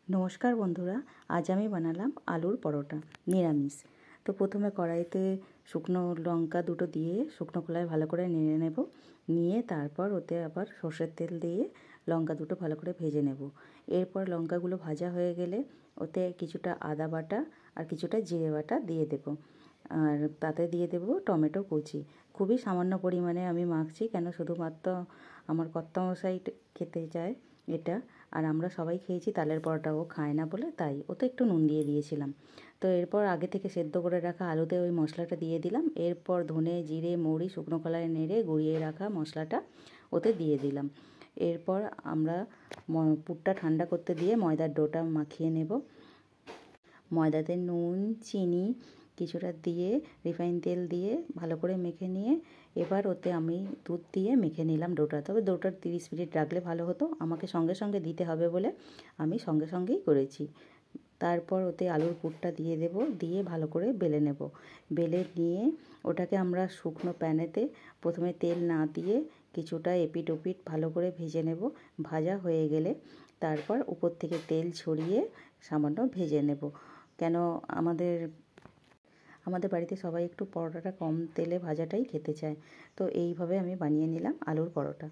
নমস্কার বন্ধুরা, আজ আমি বানালাম আলুর পরোটা নিরামিষ। তো প্রথমে কড়াইতে শুকনো লঙ্কা দুটো দিয়ে শুকনো খোলায় ভালো করে নেড়ে নেব। নিয়ে তারপর ওতে আবার সর্ষের তেল দিয়ে লঙ্কা দুটো ভালো করে ভেজে নেব। এরপর লঙ্কাগুলো ভাজা হয়ে গেলে ওতে কিছুটা আদা বাটা আর কিছুটা জিরে বাটা দিয়ে দেব। আর তাতে দিয়ে দেব টমেটো কুচি। খুবই সামান্য পরিমাণে আমি মাখছি, কেন শুধুমাত্র আমার কর্তামশাই খেতে চায় এটা, আর আমরা সবাই খেয়েছি তালের পরোটা, ও খায় না বলে তাই ওতে একটু নুন দিয়ে দিয়েছিলাম। তো এরপর আগে থেকে সেদ্ধ করে রাখা আলুতে ওই মশলাটা দিয়ে দিলাম। এরপর ধনে জিরে মৌরি শুকনো কলায় নেড়ে গুঁড়িয়ে রাখা মশলাটা ওতে দিয়ে দিলাম। এরপর আমরা পুরটা ঠান্ডা করতে দিয়ে ময়দার ডোটা মাখিয়ে নেব। ময়দাতে নুন চিনি কিছুটা দিয়ে রিফাইন তেল দিয়ে ভালো করে মেখে নিয়ে এবার ওতে আমি দুধ দিয়ে মেখে নিলাম ডোটা। তবে ডোটা 30 মিনিট রাখলে ভালো হতো, আমাকে সঙ্গে সঙ্গে দিতে হবে বলে আমি সঙ্গে সঙ্গেই করেছি। তারপর ওতে আলুর পুরটা দিয়ে দেব, দিয়ে ভালো করে বেলে নেব। বেলে নিয়ে ওটাকে আমরা শুকনো প্যানেতে প্রথমে তেল না দিয়ে কিছুটা এপিট ওপিট ভালো করে ভেজে নেব। ভাজা হয়ে গেলে তারপর উপর থেকে তেল ছড়িয়ে সামান্য ভেজে নেব, কেন আমাদের বাড়িতে সবাই একটু পরোটাটা কম তেলে ভাজাটাই খেতে চায়। তো এইভাবে আমি বানিয়ে নিলাম আলুর পরোটা।